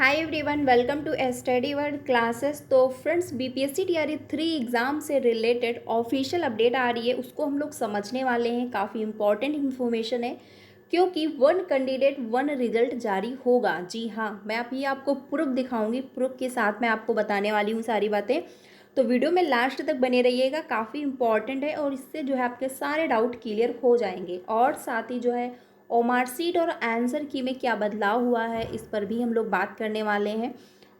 Hi everyone, welcome to study world classes. तो friends, BPSC TRE 3 exam से related official update आ रही है, उसको हम लोग समझने वाले हैं। काफ़ी इंपॉर्टेंट इन्फॉर्मेशन है क्योंकि वन कैंडिडेट वन रिजल्ट जारी होगा। जी हाँ, मैं अभी आपको प्रूफ दिखाऊंगी, प्रूफ के साथ मैं आपको बताने वाली हूँ सारी बातें। तो वीडियो में लास्ट तक बने रहिएगा, काफ़ी इंपॉर्टेंट है और इससे जो है आपके सारे डाउट क्लियर हो जाएंगे। और साथ ही जो है मार्कशीट और आंसर की में क्या बदलाव हुआ है, इस पर भी हम लोग बात करने वाले हैं।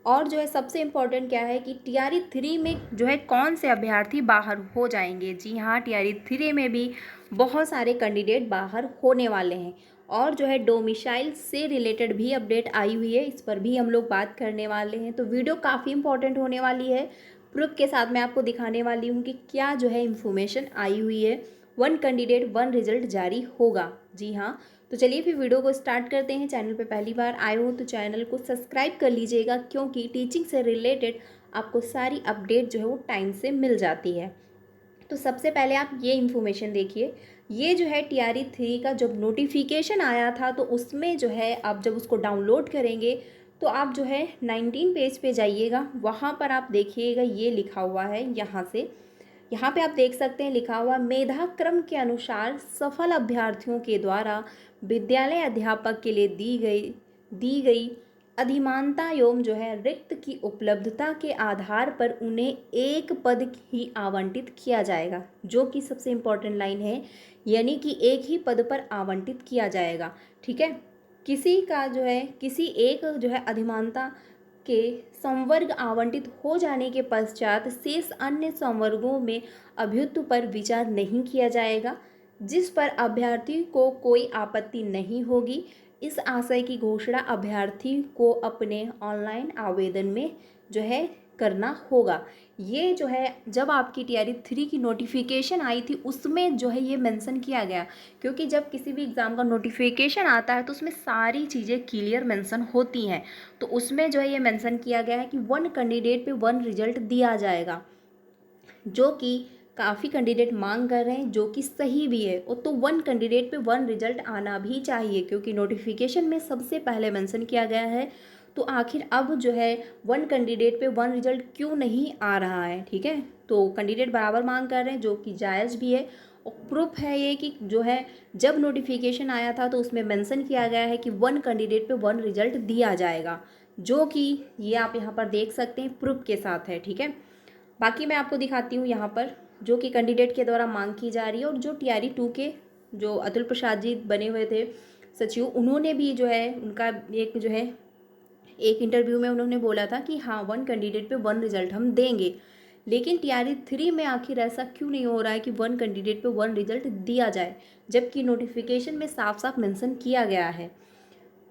और जो है सबसे इम्पोर्टेंट क्या है कि टीआरई 3 में जो है कौन से अभ्यर्थी बाहर हो जाएंगे। जी हाँ, टीआरई 3 में भी बहुत सारे कैंडिडेट बाहर होने वाले हैं। और जो है डोमिसाइल से रिलेटेड भी अपडेट आई हुई है, इस पर भी हम लोग बात करने वाले हैं। तो वीडियो काफ़ी इंपॉर्टेंट होने वाली है। प्रूफ के साथ मैं आपको दिखाने वाली हूँ कि क्या जो है इन्फॉर्मेशन आई हुई है। वन कैंडिडेट वन रिजल्ट जारी होगा। जी हाँ, तो चलिए फिर वीडियो को स्टार्ट करते हैं। चैनल पे पहली बार आए हो तो चैनल को सब्सक्राइब कर लीजिएगा, क्योंकि टीचिंग से रिलेटेड आपको सारी अपडेट जो है वो टाइम से मिल जाती है। तो सबसे पहले आप ये इन्फॉर्मेशन देखिए। ये जो है टीआरई 3 का जब नोटिफिकेशन आया था तो उसमें जो है आप जब उसको डाउनलोड करेंगे तो आप जो है 19 पेज पे जाइएगा, वहाँ पर आप देखिएगा ये लिखा हुआ है। यहाँ पे आप देख सकते हैं लिखा हुआ, मेधा क्रम के अनुसार सफल अभ्यर्थियों के द्वारा विद्यालय अध्यापक के लिए दी गई अधिमानता एवं जो है रिक्त की उपलब्धता के आधार पर उन्हें एक पद ही आवंटित किया जाएगा, जो कि सबसे इम्पोर्टेंट लाइन है, यानी कि एक ही पद पर आवंटित किया जाएगा। ठीक है, किसी एक जो है अधिमानता के संवर्ग आवंटित हो जाने के पश्चात शेष अन्य संवर्गों में अभ्युत्व पर विचार नहीं किया जाएगा, जिस पर अभ्यर्थी को कोई आपत्ति नहीं होगी। इस आशय की घोषणा अभ्यर्थी को अपने ऑनलाइन आवेदन में जो है करना होगा। ये जो है जब आपकी टीआरई 3 की नोटिफिकेशन आई थी उसमें जो है ये मेंशन किया गया, क्योंकि जब किसी भी एग्ज़ाम का नोटिफिकेशन आता है तो उसमें सारी चीज़ें क्लियर मेंशन होती हैं। तो उसमें जो है ये मेंशन किया गया है कि वन कैंडिडेट पे वन रिजल्ट दिया जाएगा, जो कि काफ़ी कैंडिडेट मांग कर रहे हैं, जो कि सही भी है। और तो वन कैंडिडेट पे वन रिजल्ट आना भी चाहिए, क्योंकि नोटिफिकेशन में सबसे पहले मेंशन किया गया है। तो आखिर अब जो है वन कैंडिडेट पे वन रिजल्ट क्यों नहीं आ रहा है। ठीक है, तो कैंडिडेट बराबर मांग कर रहे हैं, जो कि जायज़ भी है। और प्रूफ है ये कि जो है जब नोटिफिकेशन आया था तो उसमें मेंशन किया गया है कि वन कैंडिडेट पे वन रिजल्ट दिया जाएगा, जो कि ये आप यहाँ पर देख सकते हैं प्रूफ के साथ है। ठीक है, बाकी मैं आपको दिखाती हूँ यहाँ पर जो कि कैंडिडेट के द्वारा मांग की जा रही है। और जो टीआरई 2 के जो अतुल प्रसाद जी बने हुए थे सचिव, उन्होंने भी जो है उनका एक जो है एक इंटरव्यू में उन्होंने बोला था कि हाँ, वन कैंडिडेट पे वन रिजल्ट हम देंगे। लेकिन टीआरई 3 में आखिर ऐसा क्यों नहीं हो रहा है कि वन कैंडिडेट पे वन रिजल्ट दिया जाए, जबकि नोटिफिकेशन में साफ साफ मेंशन किया गया है।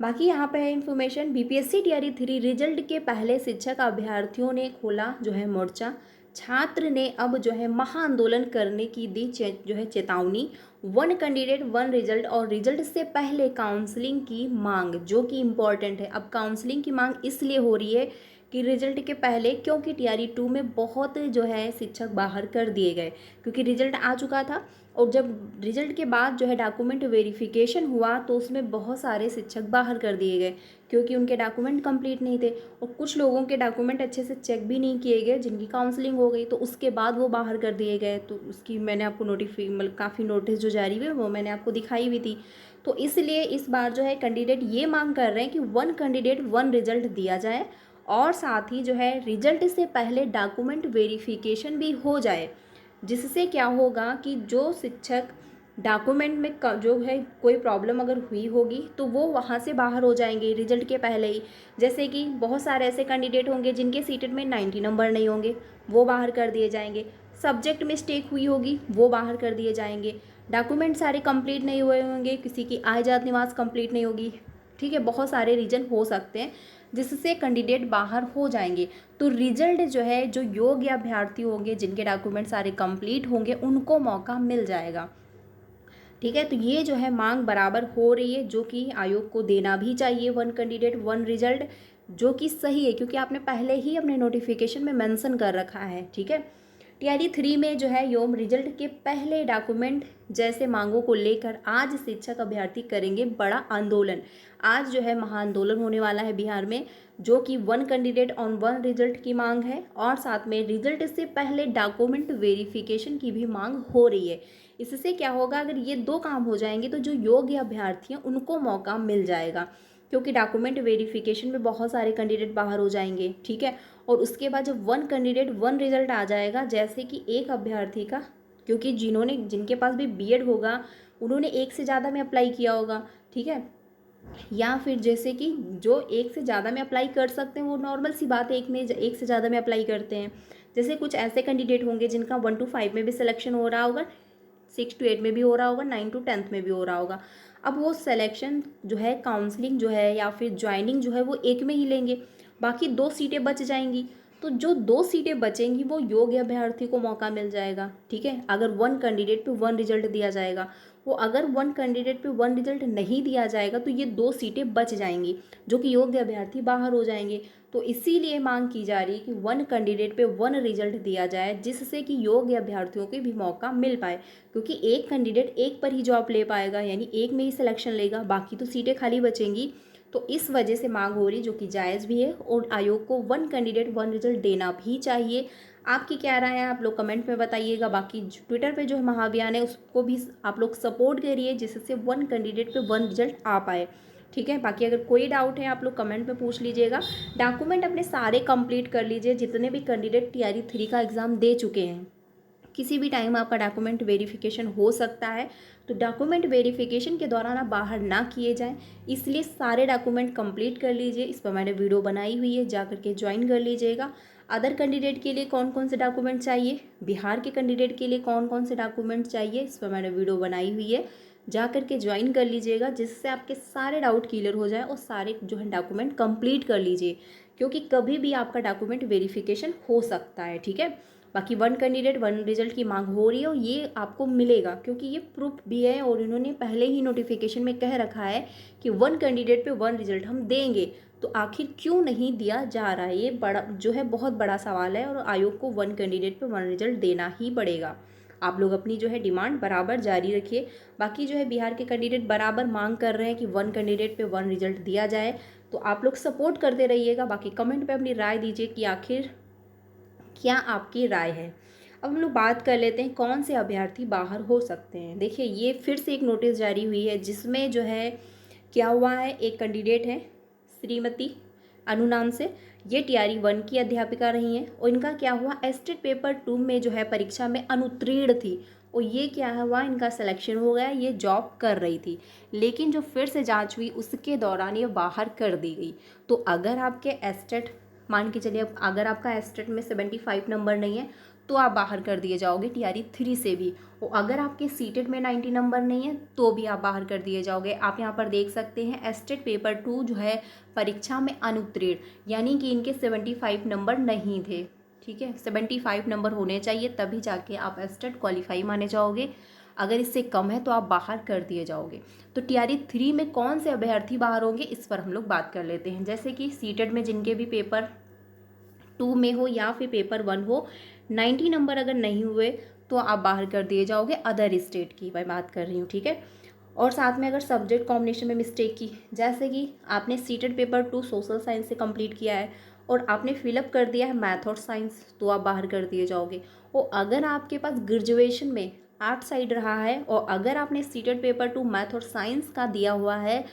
बाकी यहाँ पे है इन्फॉर्मेशन, बीपीएससी टीआरई 3 रिजल्ट के पहले शिक्षक अभ्यर्थियों ने खोला जो है मोर्चा। छात्र ने अब जो है महाआंदोलन करने की दी जो है चेतावनी। वन कैंडिडेट वन रिजल्ट और रिजल्ट से पहले काउंसलिंग की मांग, जो कि इम्पॉर्टेंट है। अब काउंसलिंग की मांग इसलिए हो रही है कि रिजल्ट के पहले, क्योंकि टीआरई 2 में बहुत जो है शिक्षक बाहर कर दिए गए, क्योंकि रिजल्ट आ चुका था। और जब रिजल्ट के बाद जो है डॉक्यूमेंट वेरिफिकेशन हुआ तो उसमें बहुत सारे शिक्षक बाहर कर दिए गए, क्योंकि उनके डॉक्यूमेंट कंप्लीट नहीं थे। और कुछ लोगों के डॉक्यूमेंट अच्छे से चेक भी नहीं किए गए, जिनकी काउंसलिंग हो गई तो उसके बाद वो बाहर कर दिए गए। तो उसकी मैंने आपको मतलब काफ़ी नोटिस जो जारी हुए वो मैंने आपको दिखाई हुई थी। तो इसलिए इस बार जो है कैंडिडेट ये मांग कर रहे हैं कि वन कैंडिडेट वन रिजल्ट दिया जाए, और साथ ही जो है रिजल्ट से पहले डॉक्यूमेंट वेरिफिकेशन भी हो जाए, जिससे क्या होगा कि जो शिक्षक डॉक्यूमेंट में जो है कोई प्रॉब्लम अगर हुई होगी तो वो वहाँ से बाहर हो जाएंगे रिजल्ट के पहले ही। जैसे कि बहुत सारे ऐसे कैंडिडेट होंगे जिनके सीटेड में 90 नंबर नहीं होंगे, वो बाहर कर दिए जाएंगे। सब्जेक्ट मिस्टेक हुई होगी, वो बाहर कर दिए जाएंगे। डॉक्यूमेंट सारे कंप्लीट नहीं हुए होंगे, किसी की आय जात निवास कंप्लीट नहीं होगी। ठीक है, बहुत सारे रीजन हो सकते हैं जिससे कैंडिडेट बाहर हो जाएंगे। तो रिजल्ट जो है, जो योग्य अभ्यर्थी होंगे जिनके डॉक्यूमेंट सारे कंप्लीट होंगे, उनको मौका मिल जाएगा। ठीक है, तो ये जो है मांग बराबर हो रही है, जो कि आयोग को देना भी चाहिए वन कैंडिडेट वन रिजल्ट, जो कि सही है, क्योंकि आपने पहले ही अपने नोटिफिकेशन में मेंशन कर रखा है। ठीक है, टीआरई 3 में जो है योम रिजल्ट के पहले डॉक्यूमेंट जैसे मांगों को लेकर आज शिक्षक अभ्यर्थी करेंगे बड़ा आंदोलन। आज जो है महाआंदोलन होने वाला है बिहार में, जो कि one candidate on one result की मांग है और साथ में रिजल्ट से पहले डॉक्यूमेंट वेरिफिकेशन की भी मांग हो रही है। इससे क्या होगा, अगर ये दो काम हो जाएंगे तो जो योग्य अभ्यर्थी हैं उनको मौका मिल जाएगा, क्योंकि डॉक्यूमेंट वेरिफिकेशन में बहुत सारे कैंडिडेट बाहर हो जाएंगे, ठीक है। और उसके बाद जब वन कैंडिडेट वन रिजल्ट आ जाएगा, जैसे कि एक अभ्यर्थी का, क्योंकि जिनके पास भी बीएड होगा उन्होंने एक से ज़्यादा में अप्लाई किया होगा, ठीक है। या फिर जैसे कि जो एक से ज़्यादा में अप्लाई कर सकते हैं वो नॉर्मल सी बात है, एक से ज़्यादा में अप्लाई करते हैं। जैसे कुछ ऐसे कैंडिडेट होंगे जिनका 1 to 5 में भी सिलेक्शन हो रहा होगा, 6 to 8 में भी हो रहा होगा, 9 to 10th में भी हो रहा होगा। अब वो सिलेक्शन जो है, काउंसलिंग जो है या फिर ज्वाइनिंग जो है वो एक में ही लेंगे, बाकी 2 सीटें बच जाएंगी। तो जो 2 सीटें बचेंगी वो योग्य अभ्यर्थी को मौका मिल जाएगा, ठीक है। अगर वन कैंडिडेट पे वन रिजल्ट दिया जाएगा, वो अगर वन कैंडिडेट पे वन रिजल्ट नहीं दिया जाएगा तो ये 2 सीटें बच जाएंगी, जो कि योग्य अभ्यर्थी बाहर हो जाएंगे। तो इसीलिए मांग की जा रही है कि वन कैंडिडेट पे वन रिजल्ट दिया जाए, जिससे कि योग्य अभ्यर्थियों को भी मौका मिल पाए, क्योंकि एक कैंडिडेट एक पर ही जॉब ले पाएगा, यानी एक में ही सिलेक्शन लेगा, बाकी तो सीटें खाली बचेंगी। तो इस वजह से मांग हो रही, जो कि जायज़ भी है, और आयोग को वन कैंडिडेट वन रिजल्ट देना भी चाहिए। आपकी क्या राय है, आप लोग कमेंट में बताइएगा। बाकी ट्विटर पे जो है महाअभियान है उसको भी आप लोग सपोर्ट करिए, जिससे वन कैंडिडेट पे वन रिजल्ट आ पाए, ठीक है। बाकी अगर कोई डाउट है आप लोग कमेंट में पूछ लीजिएगा। डॉक्यूमेंट अपने सारे कंप्लीट कर लीजिए, जितने भी कैंडिडेट टीआरई 3 का एग्ज़ाम दे चुके हैं। किसी भी टाइम आपका डॉक्यूमेंट वेरिफिकेशन हो सकता है, तो डॉक्यूमेंट वेरिफिकेशन के दौरान आप बाहर ना किए जाएं, इसलिए सारे डॉक्यूमेंट कंप्लीट कर लीजिए। इस पर मैंने वीडियो बनाई हुई है, जा करके ज्वाइन कर लीजिएगा। अदर कैंडिडेट के लिए कौन कौन से डॉक्यूमेंट चाहिए, बिहार के कैंडिडेट के लिए कौन कौन से डॉक्यूमेंट चाहिए, इस पर मैंने वीडियो बनाई हुई है, जा करके ज्वाइन कर लीजिएगा, जिससे आपके सारे डाउट क्लियर हो जाए और सारे जो है डॉक्यूमेंट कंप्लीट कर लीजिए, क्योंकि कभी भी आपका डॉक्यूमेंट वेरिफिकेशन हो सकता है, ठीक है। बाकी वन कैंडिडेट वन रिजल्ट की मांग हो रही है और ये आपको मिलेगा, क्योंकि ये प्रूफ भी है और इन्होंने पहले ही नोटिफिकेशन में कह रखा है कि वन कैंडिडेट पे वन रिजल्ट हम देंगे। तो आखिर क्यों नहीं दिया जा रहा है, ये बड़ा जो है बहुत बड़ा सवाल है, और आयोग को वन कैंडिडेट पे वन रिजल्ट देना ही पड़ेगा। आप लोग अपनी जो है डिमांड बराबर जारी रखिए। बाकी जो है बिहार के कैंडिडेट बराबर मांग कर रहे हैं कि वन कैंडिडेट पे वन रिजल्ट दिया जाए, तो आप लोग सपोर्ट करते रहिएगा। बाकी कमेंट पे अपनी राय दीजिए कि आखिर क्या आपकी राय है। अब हम लोग बात कर लेते हैं कौन से अभ्यर्थी बाहर हो सकते हैं। देखिए, ये फिर से एक नोटिस जारी हुई है, जिसमें जो है क्या हुआ है, एक कैंडिडेट है श्रीमती अनु नाम से, ये टीआरई 1 की अध्यापिका रही हैं, और इनका क्या हुआ, एस्टेट पेपर 2 में जो है परीक्षा में अनुत्तीर्ण थी, और ये क्या हुआ, इनका सिलेक्शन हो गया, ये जॉब कर रही थी, लेकिन जो फिर से जांच हुई उसके दौरान ये बाहर कर दी गई। तो अगर आपके एस्टेट, मान के चलिए अगर आपका एस्टेट में 75 नंबर नहीं है तो आप बाहर कर दिए जाओगे टीआरई 3 से भी, और अगर आपके सीटेट में 90 नंबर नहीं है तो भी आप बाहर कर दिए जाओगे। आप यहाँ पर देख सकते हैं एस्टेट पेपर 2 जो है परीक्षा में अनुत्तीर्ण, यानी कि इनके 75 नंबर नहीं थे, ठीक है। 75 नंबर होने चाहिए, तभी जाके आप एस्टेट क्वालिफाई माने जाओगे, अगर इससे कम है तो आप बाहर कर दिए जाओगे। तो टीआरई 3 में कौन से अभ्यर्थी बाहर होंगे, इस पर हम लोग बात कर लेते हैं। जैसे कि सीटेट में जिनके भी पेपर 2 में हो या फिर पेपर 1 हो, 90 नंबर अगर नहीं हुए तो आप बाहर कर दिए जाओगे। अदर स्टेट की मैं बात कर रही हूँ, ठीक है। और साथ में अगर सब्जेक्ट कॉम्बिनेशन में मिस्टेक की, जैसे कि आपने सीटेट पेपर 2 सोशल साइंस से कंप्लीट किया है और आपने फिलअप कर दिया है मैथ और साइंस, तो आप बाहर कर दिए जाओगे। और अगर आपके पास ग्रेजुएशन में आर्ट साइड रहा है और अगर आपने सीटेट पेपर 2 मैथ और साइंस का दिया हुआ है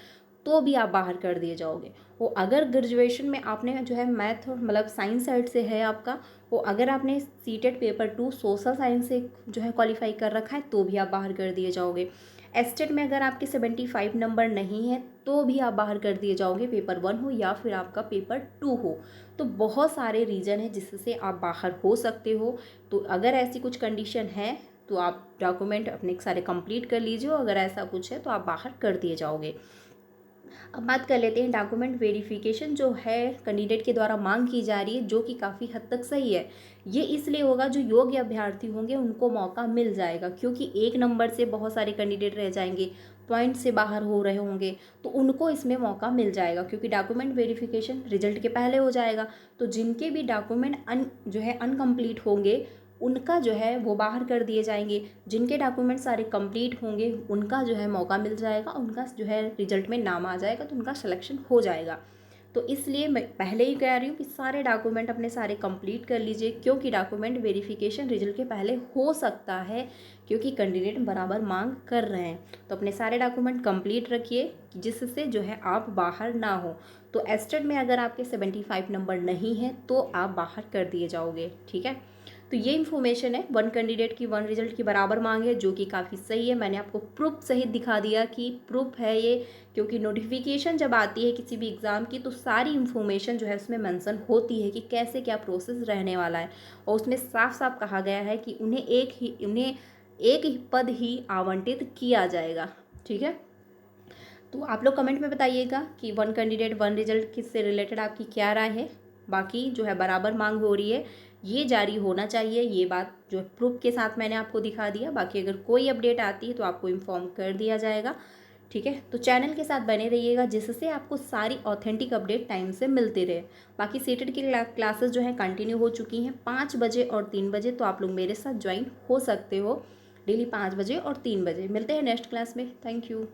तो भी आप बाहर कर दिए जाओगे। वो अगर ग्रेजुएशन में आपने जो है मैथ और मतलब साइंस साइड से है आपका, वो अगर आपने सीटेट पेपर 2 सोशल साइंस से जो है क्वालिफाई कर रखा है तो भी आप बाहर कर दिए जाओगे। एस्टेट में अगर आपके 75 नंबर नहीं है तो भी आप बाहर कर दिए जाओगे, पेपर 1 हो या फिर आपका पेपर 2 हो। तो बहुत सारे रीज़न है जिससे आप बाहर हो सकते हो। तो अगर ऐसी कुछ कंडीशन है तो आप डॉक्यूमेंट अपने सारे कंप्लीट कर लीजिए, अगर ऐसा कुछ है तो आप बाहर कर दिए जाओगे। अब बात कर लेते हैं डॉक्यूमेंट वेरिफिकेशन जो है कैंडिडेट के द्वारा मांग की जा रही है, जो कि काफ़ी हद तक सही है। ये इसलिए होगा जो योग्य अभ्यर्थी होंगे उनको मौका मिल जाएगा, क्योंकि एक नंबर से बहुत सारे कैंडिडेट रह जाएंगे, पॉइंट से बाहर हो रहे होंगे, तो उनको इसमें मौका मिल जाएगा, क्योंकि डॉक्यूमेंट वेरिफिकेशन रिजल्ट के पहले हो जाएगा। तो जिनके भी डॉक्यूमेंट जो है अनकम्प्लीट होंगे उनका जो है वो बाहर कर दिए जाएंगे। जिनके डॉक्यूमेंट सारे कंप्लीट होंगे उनका जो है मौका मिल जाएगा, उनका जो है रिजल्ट में नाम आ जाएगा, तो उनका सिलेक्शन हो जाएगा। तो इसलिए मैं पहले ही कह रही हूँ कि सारे डॉक्यूमेंट अपने सारे कंप्लीट कर लीजिए, क्योंकि डॉक्यूमेंट वेरिफिकेशन रिजल्ट के पहले हो सकता है, क्योंकि कैंडिडेट बराबर मांग कर रहे हैं। तो अपने सारे डॉक्यूमेंट कंप्लीट रखिए जिससे जो है आप बाहर ना हो। तो एस्टेट में अगर आपके 75 नंबर नहीं है तो आप बाहर कर दिए जाओगे, ठीक है। तो ये इन्फॉर्मेशन है, 1 कैंडिडेट की 1 रिजल्ट की बराबर मांग है, जो कि काफ़ी सही है। मैंने आपको प्रूफ सहित दिखा दिया कि प्रूफ है ये, क्योंकि नोटिफिकेशन जब आती है किसी भी एग्ज़ाम की तो सारी इन्फॉर्मेशन जो है उसमें मेंशन होती है कि कैसे क्या प्रोसेस रहने वाला है, और उसमें साफ साफ कहा गया है कि उन्हें एक ही पद ही आवंटित किया जाएगा, ठीक है। तो आप लोग कमेंट में बताइएगा कि 1 कैंडिडेट 1 रिजल्ट किससे रिलेटेड आपकी क्या राय है। बाकी जो है बराबर मांग हो रही है, ये जारी होना चाहिए, ये बात जो है प्रूफ के साथ मैंने आपको दिखा दिया। बाकी अगर कोई अपडेट आती है तो आपको इन्फॉर्म कर दिया जाएगा, ठीक है। तो चैनल के साथ बने रहिएगा जिससे आपको सारी ऑथेंटिक अपडेट टाइम से मिलती रहे। बाकी सीटेट की क्लासेस जो है कंटिन्यू हो चुकी हैं 5 बजे और 3 बजे, तो आप लोग मेरे साथ ज्वाइन हो सकते हो डेली 5 बजे और 3 बजे। मिलते हैं नेक्स्ट क्लास में। Thank you.